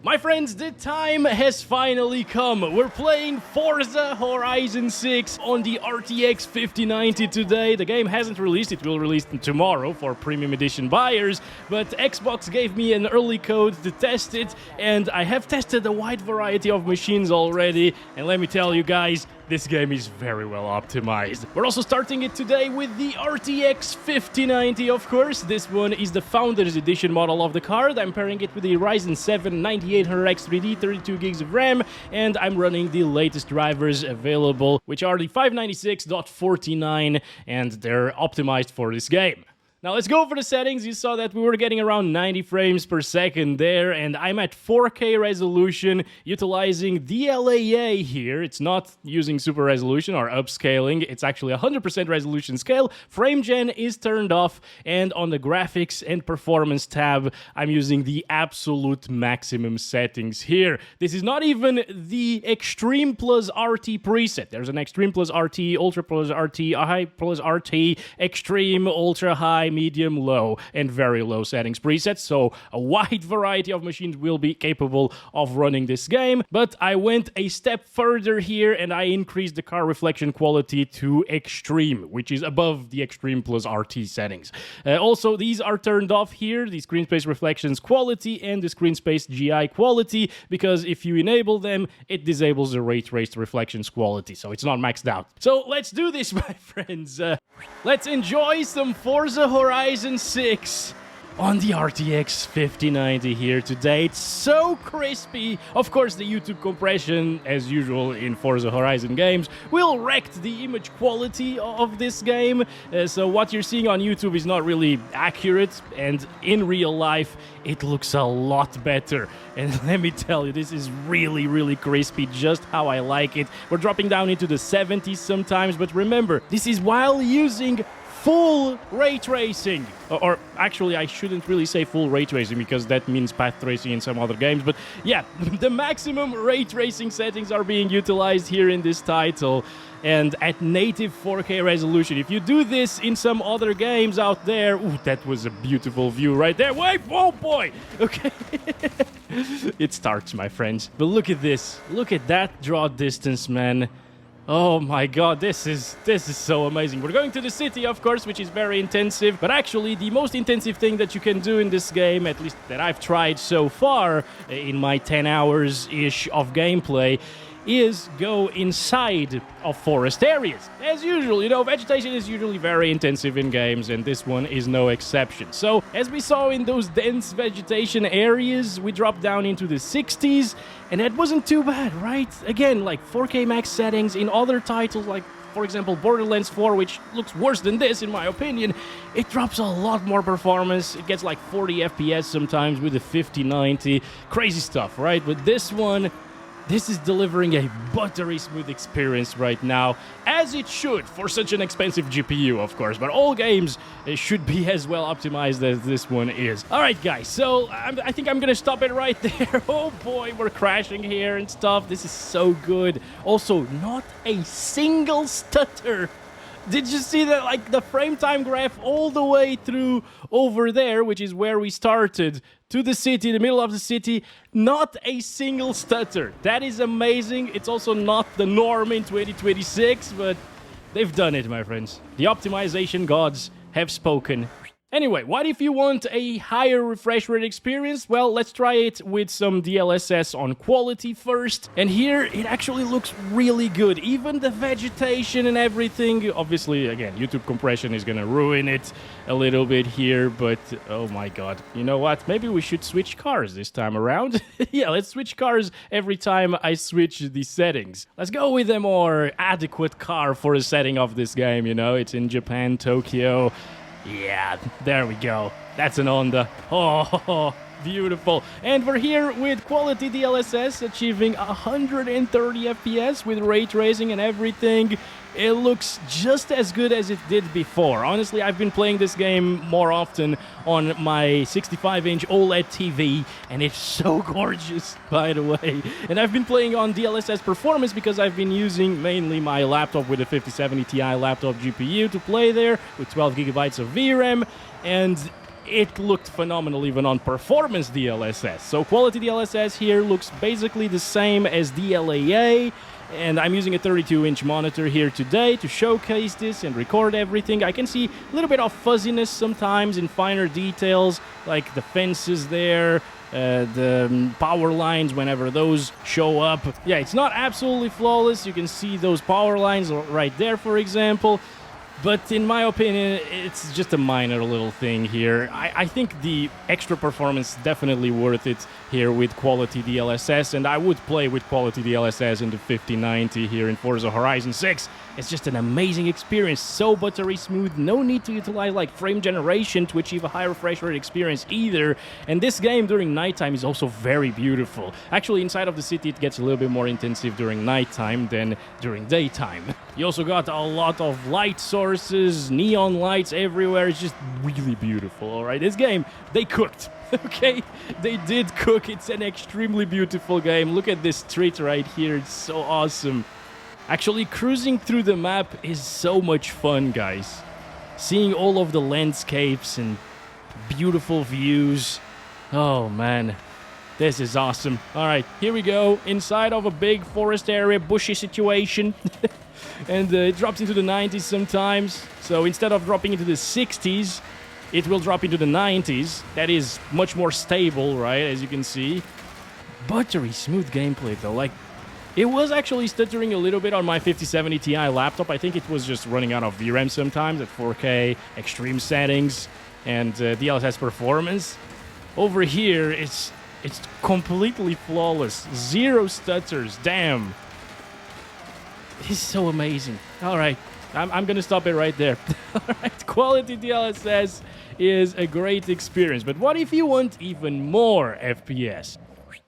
My friends, the time has finally come. We're playing Forza Horizon 6 on the RTX 5090 today. The game hasn't released, it will release tomorrow for premium edition buyers, but Xbox gave me an early code to test it, and I have tested a wide variety of machines already, and let me tell you guys, this game is very well optimized. We're also starting it today with the RTX 5090, of course. This one is the Founders Edition model of the card. I'm pairing it with the Ryzen 7 9800X 3D, 32 gigs of RAM, and I'm running the latest drivers available, which are the 596.49, and they're optimized for this game. Now let's go over the settings. You saw that we were getting around 90 frames per second there, and I'm at 4K resolution utilizing DLAA here. It's not using super resolution or upscaling. It's actually 100% resolution scale. Frame gen is turned off, and on the graphics and performance tab, I'm using the absolute maximum settings here. This is not even the Extreme plus RT preset. There's an Extreme plus RT, Ultra plus RT, High plus RT, Extreme, Ultra High, medium, low, and very low settings presets, so a wide variety of machines will be capable of running this game. But I went a step further here and I increased the car reflection quality to extreme, which is above the Extreme plus RT settings. Also, these are turned off here, the screen space reflections quality and the screen space GI quality, because if you enable them, it disables the ray traced reflections quality, so it's not maxed out. So let's do this, my friends. Let's enjoy some Forza Horizon 6 on the RTX 5090 here today. It's so crispy. Of course, the YouTube compression, as usual in Forza Horizon games, will wreck the image quality of this game. So what you're seeing on YouTube is not really accurate, and in real life, it looks a lot better. And let me tell you, this is really crispy, just how I like it. We're dropping down into the 70s sometimes, but remember, this is while using full ray tracing, or actually I shouldn't really say full ray tracing because that means path tracing in some other games, but yeah, the maximum ray tracing settings are being utilized here in this title, and at native 4K resolution. If you do this in some other games out there, ooh, that was a beautiful view right there. Wait, oh boy, okay. It starts, my friends, but look at this, look at that draw distance, man. Oh my god, this is so amazing. We're going to the city, of course, which is very intensive, but actually the most intensive thing that you can do in this game, at least that I've tried so far in my 10 hours-ish of gameplay, is go inside of forest areas. As usual, you know, vegetation is usually very intensive in games, and this one is no exception. So, as we saw in those dense vegetation areas, we dropped down into the 60s, and that wasn't too bad, right? Again, like 4K max settings in other titles, like for example Borderlands 4, which looks worse than this in my opinion, it drops a lot more performance. It gets like 40 FPS sometimes with the 5090. Crazy stuff, right? But this one, this is delivering a buttery smooth experience right now, as it should for such an expensive GPU, of course, but all games should be as well optimized as this one is. Alright guys, so I think I'm gonna stop it right there. Oh boy, we're crashing here and stuff. This is so good. Also, not a single stutter. Did you see that, like, the frame time graph all the way through over there, which is where we started, to the city, the middle of the city, not a single stutter. That is amazing. It's also not the norm in 2026, but they've done it, my friends. The optimization gods have spoken. Anyway, what if you want a higher refresh rate experience? Well, let's try it with some DLSS on quality first. And here, it actually looks really good. Even the vegetation and everything. Obviously, again, YouTube compression is gonna ruin it a little bit here, but oh my god. You know what? Maybe we should switch cars this time around. Yeah, let's switch cars every time I switch the settings. Let's go with a more adequate car for the setting of this game, you know? It's in Japan, Tokyo. Yeah, there we go. That's an Honda. Oh, beautiful. And we're here with quality DLSS, achieving 130 FPS with ray tracing and everything. It looks just as good as it did before. Honestly, I've been playing this game more often on my 65-inch OLED TV, and it's so gorgeous, by the way. And I've been playing on DLSS Performance because I've been using mainly my laptop with a 5070 Ti laptop GPU to play there with 12 gigabytes of VRAM, and it looked phenomenal even on performance DLSS. So quality DLSS here looks basically the same as DLAA, and I'm using a 32-inch monitor here today to showcase this and record everything. I can see a little bit of fuzziness sometimes in finer details, like the fences there, the power lines whenever those show up. Yeah, it's not absolutely flawless. You can see those power lines right there, for example. But in my opinion, it's just a minor little thing here. I think the extra performance is definitely worth it here with quality DLSS, and I would play with quality DLSS in the 5090 here in Forza Horizon 6. It's just an amazing experience, so buttery smooth, no need to utilize like frame generation to achieve a high refresh rate experience either. And this game during nighttime is also very beautiful. Actually, inside of the city it gets a little bit more intensive during nighttime than during daytime. You also got a lot of light sources, neon lights everywhere. It's just really beautiful, alright? This game, they cooked. Okay, they did cook. It's an extremely beautiful game. Look at this street right here. It's so awesome. Actually, cruising through the map is so much fun, guys. Seeing all of the landscapes and beautiful views. Oh, man. This is awesome. All right, here we go. Inside of a big forest area, bushy situation. And it drops into the 90s sometimes. So instead of dropping into the 60s, it will drop into the 90s. That is much more stable, right, as you can see. Buttery smooth gameplay, though. Like, it was actually stuttering a little bit on my 5070 Ti laptop. I think it was just running out of VRAM sometimes at 4K, extreme settings, and DLSS performance. Over here, it's completely flawless. Zero stutters. Damn. This is so amazing. All right. I'm going to stop it right there. All right, quality DLSS is a great experience, but what if you want even more FPS?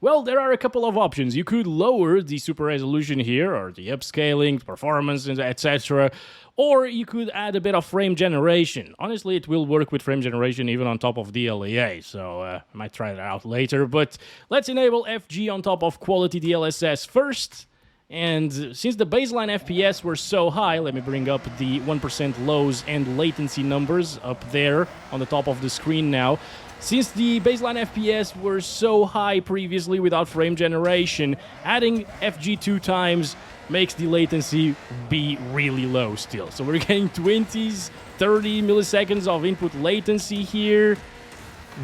Well, there are a couple of options. You could lower the super resolution here, or the upscaling, performance, etc., or you could add a bit of frame generation. Honestly, it will work with frame generation even on top of DLAA, so I might try that out later, but let's enable FG on top of quality DLSS first. And since the baseline FPS were so high, let me bring up the 1% lows and latency numbers up there on the top of the screen now. Since the baseline FPS were so high previously without frame generation, adding FG 2 times makes the latency be really low still. So we're getting 20s, 30 milliseconds of input latency here.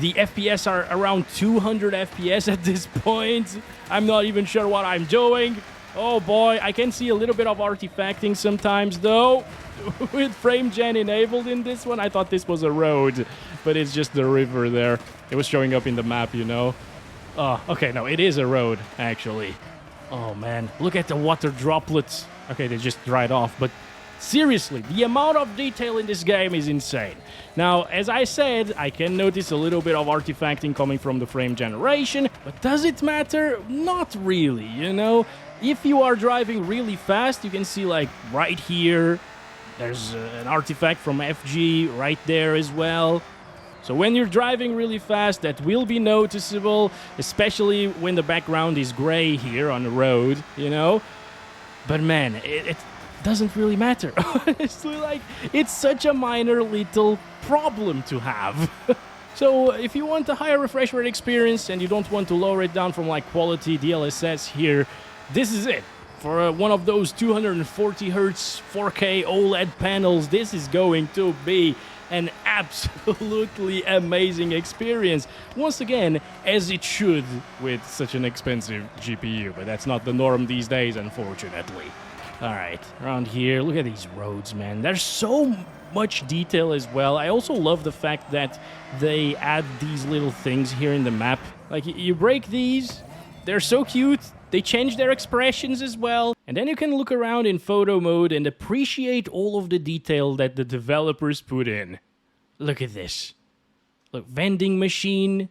The FPS are around 200 FPS at this point. I'm not even sure what I'm doing. Oh boy, I can see a little bit of artifacting sometimes though. With frame gen enabled in this one, I thought this was a road, but it's just the river there. It was showing up in the map, you know. Oh, okay, no, it is a road, actually. Oh man, look at the water droplets. Okay, they just dried off, but seriously, the amount of detail in this game is insane. Now, as I said, I can notice a little bit of artifacting coming from the frame generation, but does it matter? Not really, you know? If you are driving really fast, you can see like right here, there's an artifact from FG right there as well. So when you're driving really fast, that will be noticeable, especially when the background is gray here on the road, you know? But man, it doesn't really matter. Honestly, like, it's such a minor little problem to have. So if you want a higher refresh rate experience and you don't want to lower it down from like quality DLSS here, this is it. For one of those 240 Hz 4K OLED panels, this is going to be an absolutely amazing experience. Once again, as it should with such an expensive GPU, but that's not the norm these days, unfortunately. Alright, around here, look at these roads, man. There's so much detail as well. I also love the fact that they add these little things here in the map. Like, you break these, they're so cute. They change their expressions as well. And then you can look around in photo mode and appreciate all of the detail that the developers put in. Look at this. Look, vending machine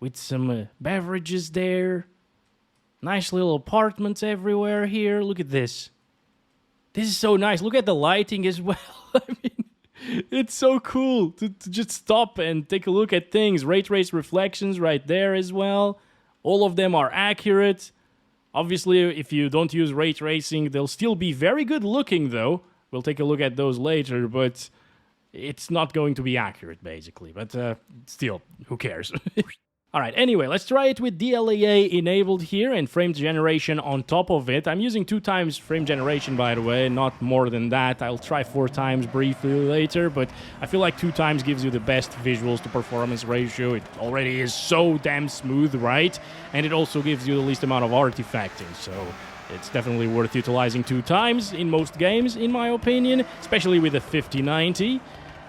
with some beverages there. Nice little apartments everywhere here. Look at this. This is so nice. Look at the lighting as well. I mean, it's so cool to just stop and take a look at things. Ray trace reflections right there as well. All of them are accurate. Obviously, if you don't use ray tracing, they'll still be very good looking, though. We'll take a look at those later, but it's not going to be accurate, basically. But still, who cares? All right, anyway, let's try it with DLAA enabled here and frame generation on top of it. I'm using 2 times frame generation, by the way, not more than that. I'll try 4 times briefly later, but I feel like 2 times gives you the best visuals to performance ratio. It already is so damn smooth, right? And it also gives you the least amount of artifacting, so it's definitely worth utilizing 2 times in most games, in my opinion, especially with the 5090.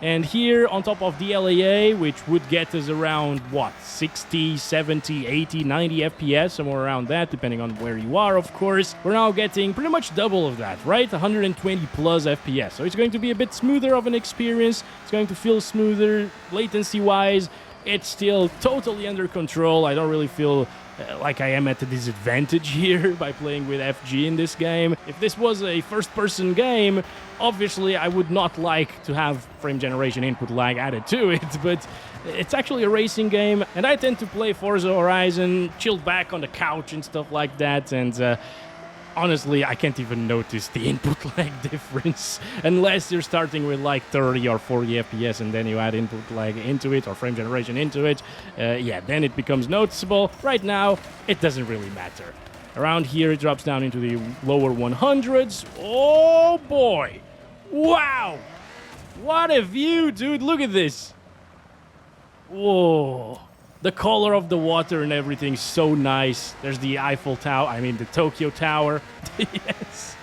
And here, on top of DLAA, which would get us around, what, 60, 70, 80, 90 FPS, somewhere around that, depending on where you are, of course. We're now getting pretty much double of that, right? 120 plus FPS. So it's going to be a bit smoother of an experience. It's going to feel smoother, latency-wise. It's still totally under control. I don't really feel like I am at a disadvantage here by playing with FG in this game. If this was a first-person game, obviously I would not like to have frame generation input lag added to it, but it's actually a racing game, and I tend to play Forza Horizon, chilled back on the couch and stuff like that, and honestly, I can't even notice the input lag difference unless you're starting with like 30 or 40 FPS and then you add input lag into it or frame generation into it. Yeah, then it becomes noticeable. Right now, it doesn't really matter. Around here, it drops down into the lower 100s. Oh boy! Wow! What a view, dude! Look at this! Whoa! The color of the water and everything is so nice. There's the Eiffel Tower, I mean the Tokyo Tower. Yes.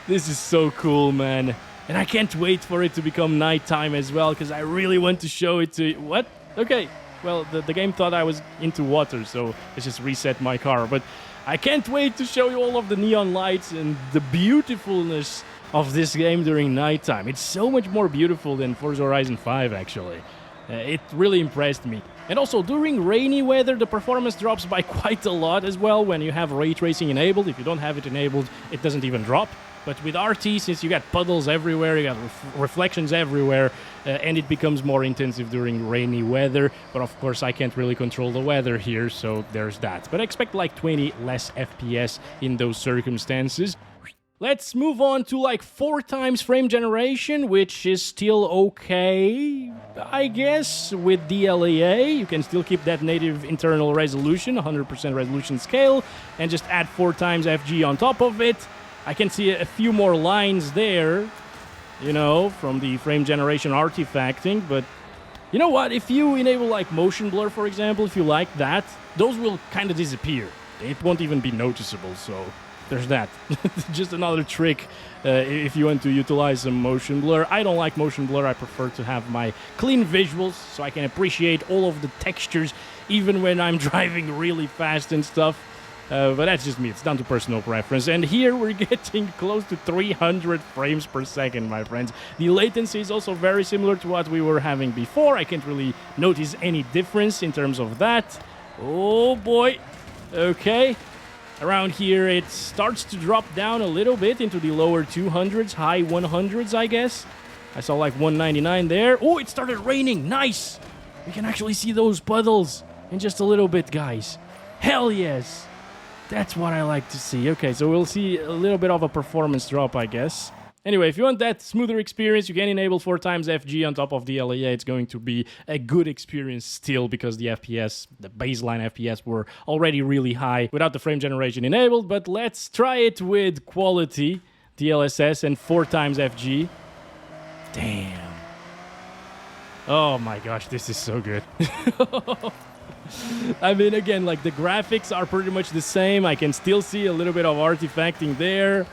This is so cool, man. And I can't wait for it to become nighttime as well, because I really want to show it to you. What? Okay. Well, the game thought I was into water, so let's just reset my car. But I can't wait to show you all of the neon lights and the beautifulness of this game during nighttime. It's so much more beautiful than Forza Horizon 5, actually. It really impressed me. And also, during rainy weather, the performance drops by quite a lot as well when you have ray tracing enabled. If you don't have it enabled, it doesn't even drop. But with RT, since you got puddles everywhere, you got reflections everywhere, and it becomes more intensive during rainy weather. But of course, I can't really control the weather here, so there's that. But I expect like 20 less FPS in those circumstances. Let's move on to like 4 times frame generation, which is still okay, I guess. With DLAA, you can still keep that native internal resolution, 100% resolution scale, and just add 4 times FG on top of it. I can see a few more lines there, you know, from the frame generation artifacting, but you know what? If you enable like motion blur, for example, if you like that, those will kind of disappear. It won't even be noticeable, so there's that. Just another trick if you want to utilize some motion blur. I don't like motion blur. I prefer to have my clean visuals so I can appreciate all of the textures even when I'm driving really fast and stuff. But that's just me. It's down to personal preference. And here we're getting close to 300 frames per second, my friends. The latency is also very similar to what we were having before. I can't really notice any difference in terms of that. Oh boy. Okay. Around here, it starts to drop down a little bit into the lower 200s, high 100s, I guess. I saw like 199 there. Oh, it started raining. Nice. We can actually see those puddles in just a little bit, guys. Hell yes. That's what I like to see. Okay, so we'll see a little bit of a performance drop, I guess. Anyway, if you want that smoother experience, you can enable 4 times FG on top of the DLAA. It's going to be a good experience still because the FPS, the baseline FPS were already really high without the frame generation enabled. But let's try it with quality DLSS and 4 times FG. Damn. Oh my gosh, this is so good. I mean, again, like the graphics are pretty much the same. I can still see a little bit of artifacting there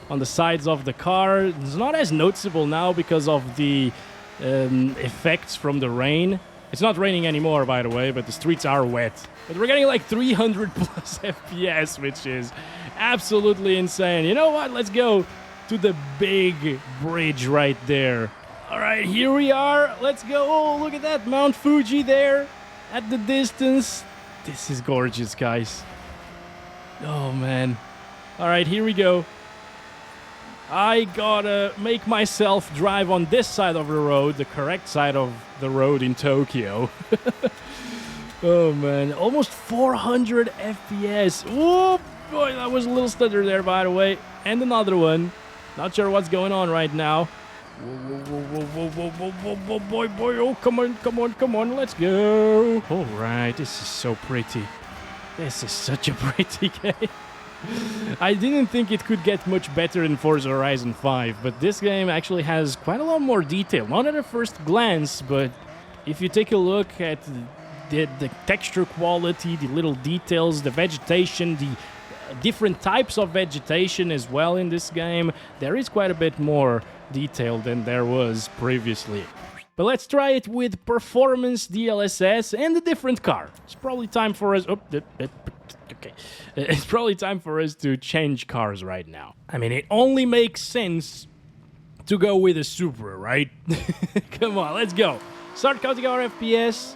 on the sides of the car. It's not as noticeable now because of the effects from the rain. It's not raining anymore, by the way, but the streets are wet. But we're getting like 300 plus FPS, which is absolutely insane. You know what? Let's go to the big bridge right there. All right, here we are. Let's go. Oh, look at that. Mount Fuji there at the distance. This is gorgeous, guys. Oh, man. All right, here we go. I gotta make myself drive on this side of the road, the correct side of the road in Tokyo. Oh, man. Almost 400 FPS. Oh, boy, that was a little stutter there, by the way. And another one. Not sure what's going on right now. Whoa, boy. Oh, come on. Let's go. All right, this is so pretty. This is such a pretty game. I didn't think it could get much better in Forza Horizon 5, but this game actually has quite a lot more detail. Not at a first glance, but if you take a look at the texture quality, the little details, the vegetation, the different types of vegetation as well in this game, there is quite a bit more detail than there was previously. But let's try it with performance DLSS and a different car. It's probably time for us... Okay. It's probably time for us to change cars right now. I mean, it only makes sense to go with a Supra, right? Come on, let's go. Start counting our FPS.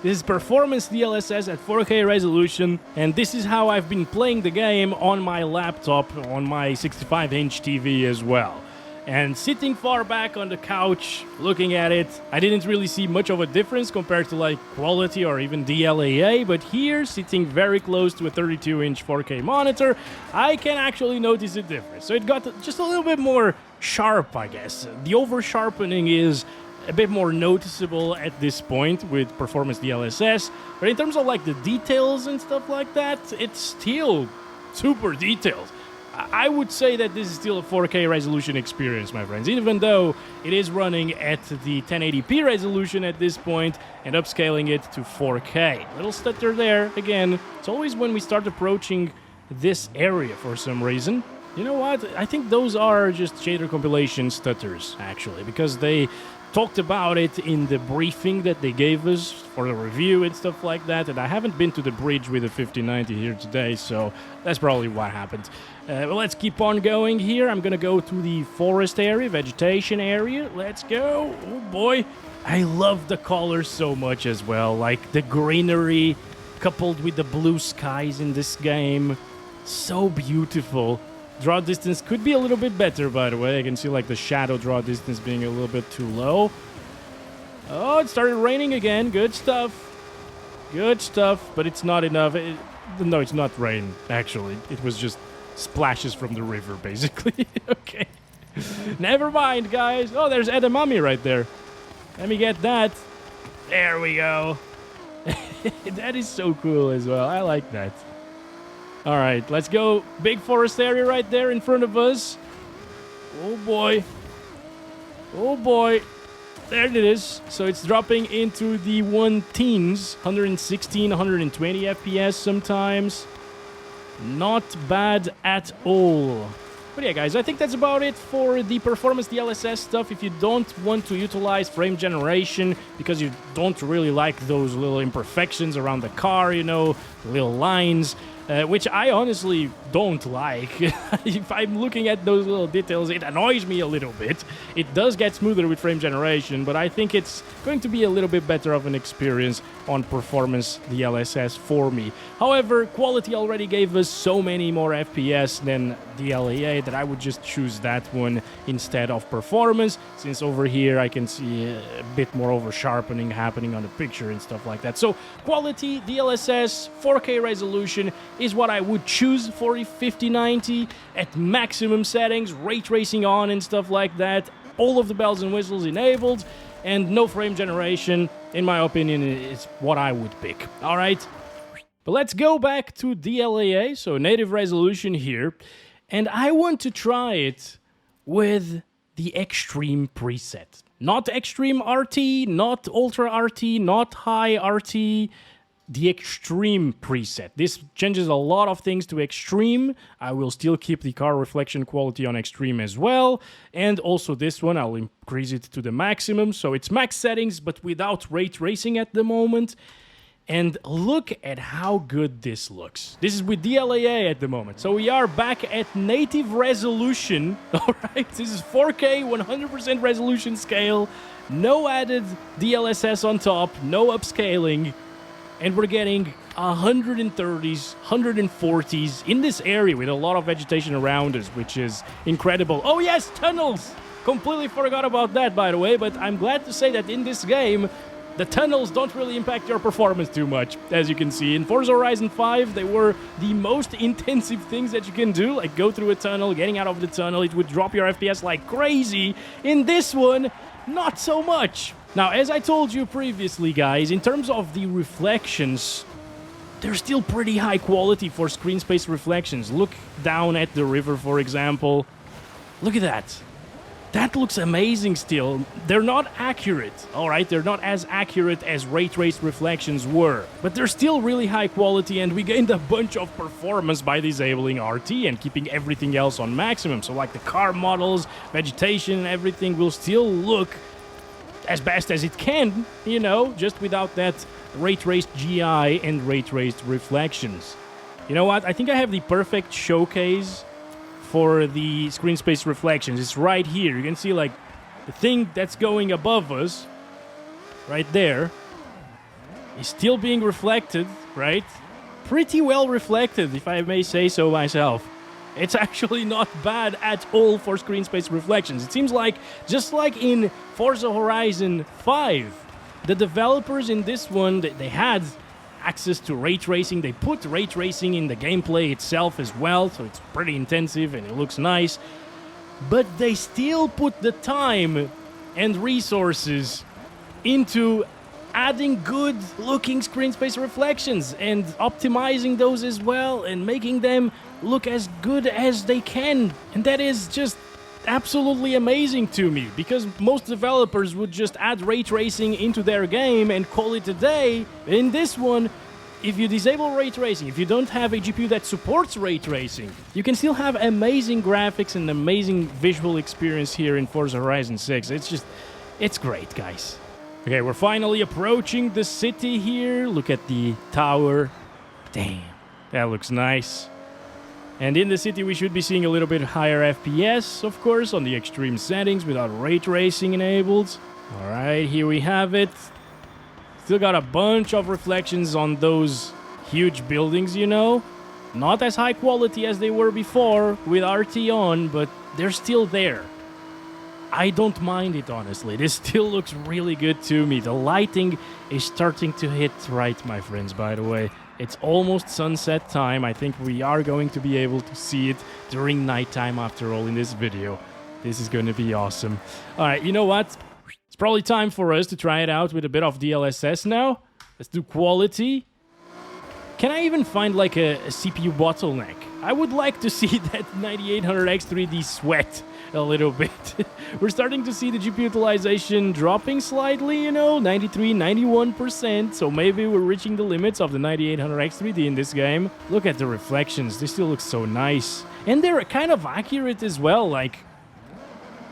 This is performance DLSS at 4K resolution, and this is how I've been playing the game on my laptop, on my 65-inch TV as well. And sitting far back on the couch, looking at it, I didn't really see much of a difference compared to like quality or even DLAA, but here, sitting very close to a 32-inch 4K monitor, I can actually notice a difference. So it got just a little bit more sharp, I guess. The over-sharpening is a bit more noticeable at this point with performance DLSS, but in terms of like the details and stuff like that, it's still super detailed. I would say that this is still a 4K resolution experience, my friends, even though it is running at the 1080p resolution at this point and upscaling it to 4K. Little stutter there, again, it's always when we start approaching this area for some reason. You know what? I think those are just shader compilation stutters, actually, because they talked about it in the briefing that they gave us for the review and stuff like that, and I haven't been to the bridge with the 5090 here today, so that's probably what happened. Well, let's keep on going here. I'm gonna go to the forest area, vegetation area. Let's go. Oh boy. I love the colors so much as well, like the greenery coupled with the blue skies in this game. So beautiful. Draw distance could be a little bit better, by the way. I can see like the shadow draw distance being a little bit too low. Oh, it started raining again. Good stuff. Good stuff, but it's not enough. No, it's not rain, actually. It was just splashes from the river, basically. Okay. Never mind, guys. Oh, there's edamame right there. Let me get that. There we go. That is so cool as well. I like that. All right, let's go. Big forest area right there in front of us. Oh, boy. Oh, boy. There it is. So it's dropping into the 110s, 116, 120 FPS sometimes. Not bad at all. But yeah, guys, I think that's about it for the performance DLSS stuff. If you don't want to utilize frame generation because you don't really like those little imperfections around the car, you know, little lines, which I honestly don't like. If I'm looking at those little details, it annoys me a little bit. It does get smoother with frame generation, but I think it's going to be a little bit better of an experience on performance DLSS for me. However, quality already gave us so many more FPS than DLAA that I would just choose that one instead of performance, since over here I can see a bit more over sharpening happening on the picture and stuff like that. So quality, DLSS, 4K resolution is what I would choose for a 5090 at maximum settings, ray tracing on and stuff like that, all of the bells and whistles enabled, and no frame generation, in my opinion, is what I would pick. All right, but let's go back to DLAA, so native resolution here, and I want to try it with the Extreme preset. Not Extreme RT, not Ultra RT, not High RT, the Extreme preset. This changes a lot of things to Extreme. I will still keep the car reflection quality on Extreme as well. And also this one, I'll increase it to the maximum. So it's max settings, but without ray tracing at the moment. And look at how good this looks. This is with DLAA at the moment. So we are back at native resolution. All right, this is 4K, 100% resolution scale. No added DLSS on top, no upscaling. And we're getting 130s, 140s in this area with a lot of vegetation around us, which is incredible. Oh yes, tunnels! Completely forgot about that, by the way, but I'm glad to say that in this game, the tunnels don't really impact your performance too much, as you can see. In Forza Horizon 5, they were the most intensive things that you can do, like go through a tunnel, getting out of the tunnel, it would drop your FPS like crazy. In this one, not so much. Now, as I told you previously, guys, in terms of the reflections, they're still pretty high quality for screen space reflections. Look down at the river, for example. Look at that. That looks amazing still. They're not accurate, all right? They're not as accurate as ray-traced reflections were. But they're still really high quality, and we gained a bunch of performance by disabling RT and keeping everything else on maximum. So like the car models, vegetation, and everything will still look as best as it can, you know, just without that ray-traced GI and ray-traced reflections. You know what? I think I have the perfect showcase for the screen space reflections. It's right here. You can see like the thing that's going above us right there is still being reflected, right? Pretty well reflected, if I may say so myself. It's actually not bad at all for screen space reflections. It seems like, just like in Forza Horizon 5, the developers in this one, they had access to ray tracing. They put ray tracing in the gameplay itself as well, so it's pretty intensive and it looks nice. But they still put the time and resources into adding good looking screen space reflections and optimizing those as well and making them look as good as they can. And that is just absolutely amazing to me, because most developers would just add ray tracing into their game and call it a day. In this one, if you disable ray tracing, if you don't have a GPU that supports ray tracing, you can still have amazing graphics and amazing visual experience here in Forza Horizon 6. It's great, guys. Okay, we're finally approaching the city here. Look at the tower. Damn, that looks nice. And in the city, we should be seeing a little bit higher FPS, of course, on the extreme settings without ray tracing enabled. All right, here we have it. Still got a bunch of reflections on those huge buildings, you know. Not as high quality as they were before with RT on, but they're still there. I don't mind it, honestly. This still looks really good to me. The lighting is starting to hit right, my friends, by the way. It's almost sunset time. I think we are going to be able to see it during nighttime after all in this video. This is going to be awesome. All right, you know what? It's probably time for us to try it out with a bit of DLSS now. Let's do quality. Can I even find like a CPU bottleneck? I would like to see that 9800X 3D sweat a little bit. We're starting to see the GPU utilization dropping slightly, you know, 93, 91%. So maybe we're reaching the limits of the 9800X 3D in this game. Look at the reflections. They still look so nice. And they're kind of accurate as well. Like,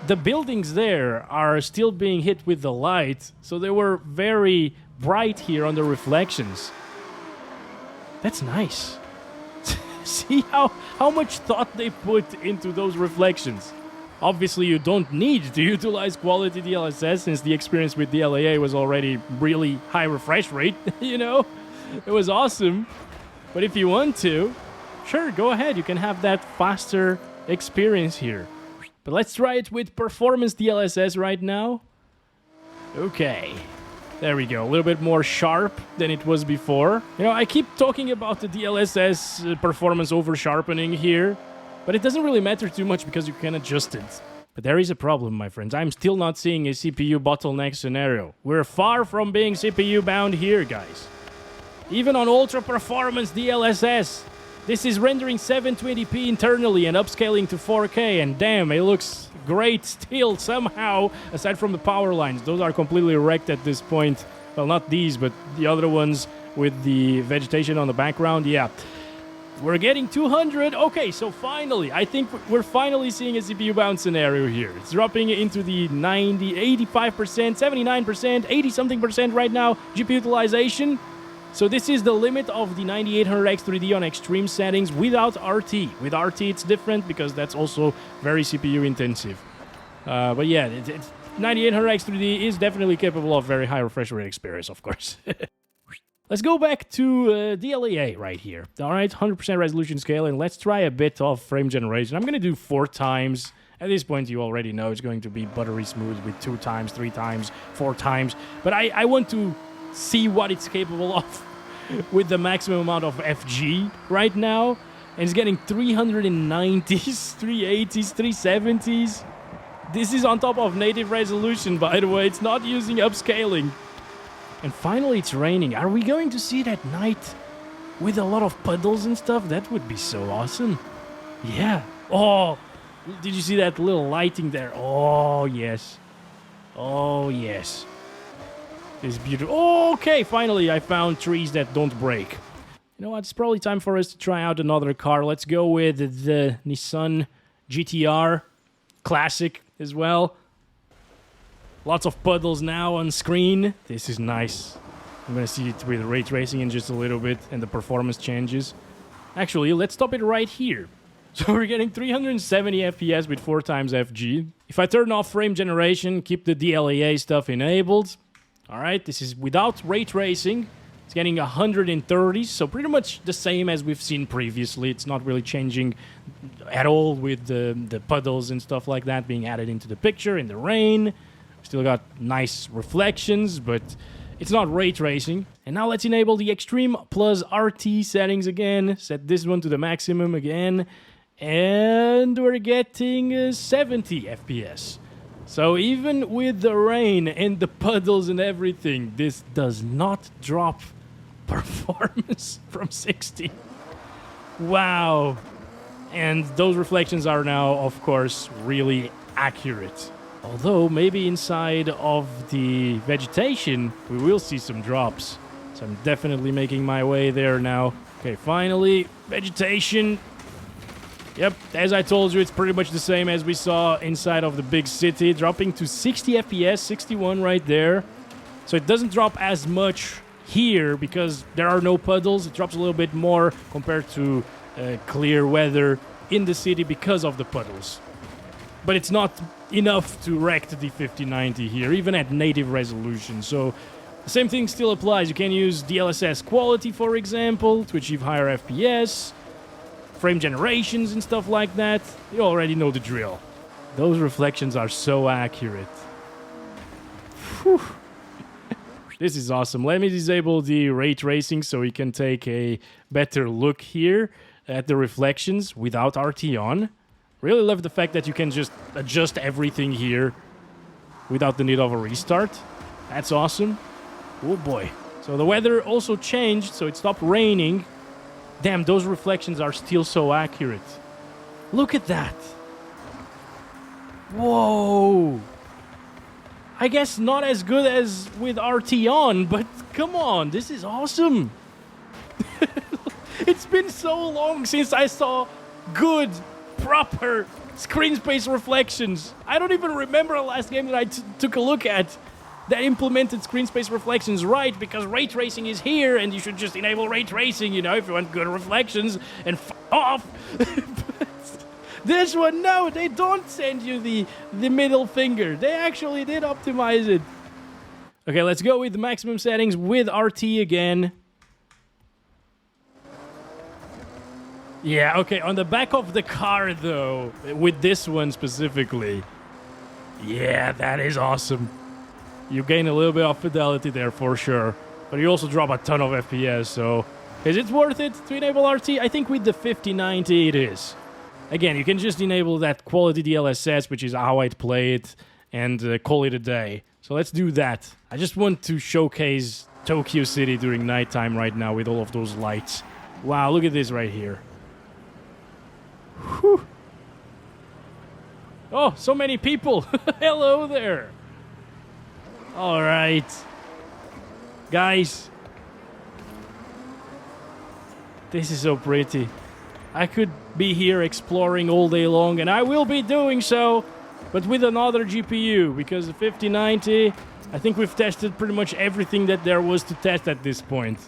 the buildings there are still being hit with the light. So they were very bright here on the reflections. That's nice. See how much thought they put into those reflections. Obviously, you don't need to utilize quality DLSS since the experience with DLAA was already really high refresh rate, you know? It was awesome. But if you want to, sure, go ahead. You can have that faster experience here. But let's try it with performance DLSS right now. Okay. There we go. A little bit more sharp than it was before. You know, I keep talking about the DLSS performance over sharpening here, but it doesn't really matter too much because you can adjust it. But there is a problem, my friends. I'm still not seeing a CPU bottleneck scenario. We're far from being CPU bound here, guys. Even on ultra performance DLSS, this is rendering 720p internally and upscaling to 4K, and damn, it looks great still somehow, aside from the power lines. Those are completely wrecked at this point. Well, not these, but the other ones with the vegetation on the background. Yeah, we're getting 200. Okay, so finally, I think we're finally seeing a CPU bound scenario here. It's dropping into the 90, 85%, 79%, 80-something% right now GPU utilization. So this is the limit of the 9800X 3D on extreme settings without RT. With RT, it's different because that's also very CPU intensive. But yeah, 9800X 3D is definitely capable of very high refresh rate experience, of course. Let's go back to DLAA right here. All right, 100% resolution scale, and let's try a bit of frame generation. I'm going to do 4 times At this point, you already know it's going to be buttery smooth with 2 times, 3 times, 4 times. But I want to see what it's capable of with the maximum amount of FG right now. And it's getting 390s, 380s, 370s. This is on top of native resolution, by the way. It's not using upscaling. And finally, it's raining. Are we going to see it at night with a lot of puddles and stuff? That would be so awesome. Yeah. Oh, did you see that little lighting there? Oh, yes. Oh, yes. It's beautiful. Oh, okay, finally, I found trees that don't break. You know what? It's probably time for us to try out another car. Let's go with the Nissan GTR Classic as well. Lots of puddles now on screen. This is nice. I'm going to see it with ray tracing in just a little bit and the performance changes. Actually, let's stop it right here. So we're getting 370 FPS with 4 times FG. If I turn off frame generation, keep the DLAA stuff enabled. Alright, this is without ray tracing. It's getting 130, so pretty much the same as we've seen previously. It's not really changing at all with the puddles and stuff like that being added into the picture in the rain. Still got nice reflections, but it's not ray tracing. And now let's enable the Extreme plus RT settings again. Set this one to the maximum again. And we're getting 70 FPS. So even with the rain and the puddles and everything, this does not drop performance from 60. Wow. And those reflections are now, of course, really accurate. Although, maybe inside of the vegetation, we will see some drops. So I'm definitely making my way there now. Okay, finally, vegetation. Yep, as I told you, it's pretty much the same as we saw inside of the big city. Dropping to 60 FPS, 61 right there. So it doesn't drop as much here because there are no puddles. It drops a little bit more compared to clear weather in the city because of the puddles. But it's not enough to wreck the 5090 here, even at native resolution. So the same thing still applies. You can use DLSS quality, for example, to achieve higher FPS, frame generations and stuff like that. You already know the drill. Those reflections are so accurate. Whew. This is awesome. Let me disable the ray tracing so we can take a better look here at the reflections without RT on. Really love the fact that you can just adjust everything here without the need of a restart. That's awesome. Oh boy. So the weather also changed, so it stopped raining. Damn, those reflections are still so accurate. Look at that. Whoa. I guess not as good as with RT on, but come on, this is awesome. It's been so long since I saw good, proper screen space reflections. I don't even remember the last game that I took a look at that implemented screen space reflections right, because ray tracing is here and you should just enable ray tracing, you know, if you want good reflections and off. But this one, no, they don't send you the middle finger. They actually did optimize it. Okay, let's go with the maximum settings with RT again. Yeah, okay, on the back of the car, though, with this one specifically. Yeah, that is awesome. You gain a little bit of fidelity there for sure. But you also drop a ton of FPS, so is it worth it to enable RT? I think with the 5090 it is. Again, you can just enable that quality DLSS, which is how I'd play it, and call it a day. So let's do that. I just want to showcase Tokyo City during nighttime right now with all of those lights. Wow, look at this right here. Whew. Oh, so many people. Hello there. All right. Guys. This is so pretty. I could be here exploring all day long, and I will be doing so, but with another GPU, because the 5090, I think we've tested pretty much everything that there was to test at this point.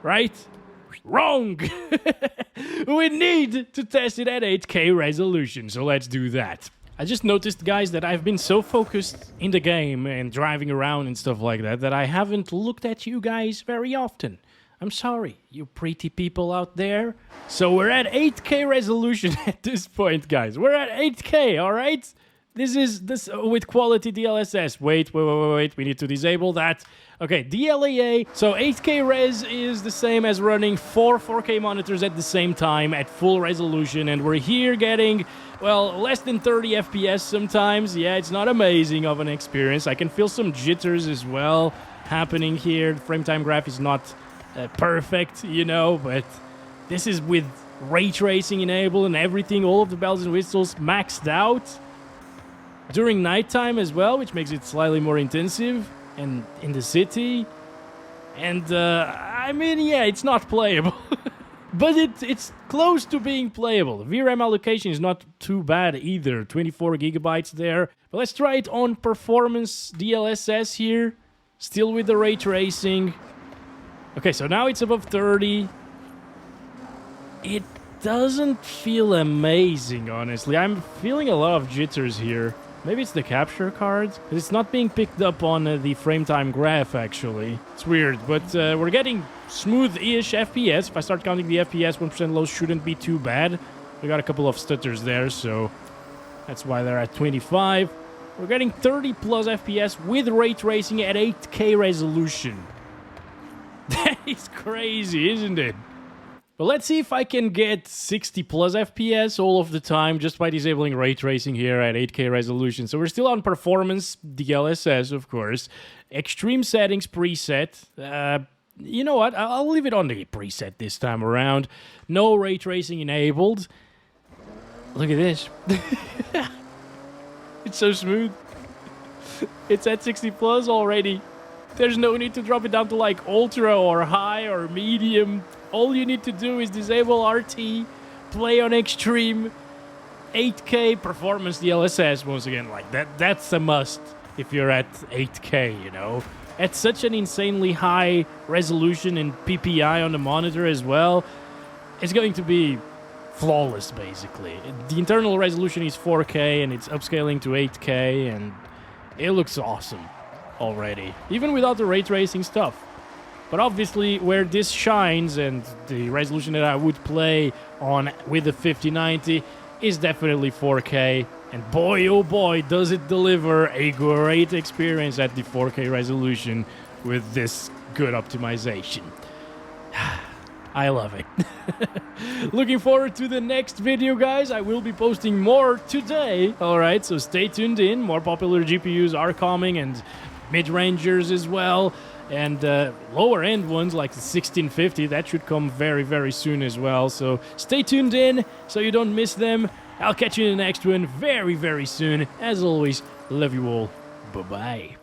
Right? Wrong! We need to test it at 8K resolution, so let's do that. I just noticed, guys, that I've been so focused in the game and driving around and stuff like that, that I haven't looked at you guys very often. I'm sorry, you pretty people out there. So we're at 8K resolution at this point, guys. We're at 8K, all right? This is with quality DLSS. Wait. We need to disable that. Okay, DLAA. So 8K res is the same as running 4K monitors at the same time at full resolution. And we're here getting, well, less than 30 FPS sometimes. Yeah, it's not amazing of an experience. I can feel some jitters as well happening here. The frame time graph is not perfect, you know, but this is with ray tracing enabled and everything, all of the bells and whistles maxed out during nighttime as well, which makes it slightly more intensive and in the city. And I mean, yeah, it's not playable, but it's close to being playable. The VRAM allocation is not too bad either, 24 gigabytes there. But let's try it on performance DLSS here, still with the ray tracing. Okay, so now it's above 30. It doesn't feel amazing, honestly. I'm feeling a lot of jitters here. Maybe it's the capture card, because it's not being picked up on the frame time graph, actually. It's weird, but we're getting smooth-ish FPS. If I start counting the FPS, 1% low shouldn't be too bad. We got a couple of stutters there, so that's why they're at 25. We're getting 30 plus FPS with ray tracing at 8K resolution. That is crazy, isn't it? But let's see if I can get 60 plus FPS all of the time just by disabling ray tracing here at 8K resolution. So we're still on performance DLSS, of course. Extreme settings preset. You know what? I'll leave it on the preset this time around. No ray tracing enabled. Look at this. It's so smooth. It's at 60 plus already. There's no need to drop it down to like ultra or high or medium. All you need to do is disable RT, play on extreme, 8K performance DLSS. Once again, like that's a must if you're at 8K, you know. At such an insanely high resolution and PPI on the monitor as well, it's going to be flawless, basically. The internal resolution is 4K and it's upscaling to 8K and it looks awesome already, even without the ray tracing stuff. But obviously, where this shines and the resolution that I would play on with the 5090 is definitely 4K. And boy, oh boy, does it deliver a great experience at the 4K resolution with this good optimization. I love it. Looking forward to the next video, guys. I will be posting more today. All right, so stay tuned in. More popular GPUs are coming and mid-rangers as well. And lower-end ones like the 1650, that should come very, very soon as well. So stay tuned in so you don't miss them. I'll catch you in the next one very, very soon. As always, love you all. Bye-bye.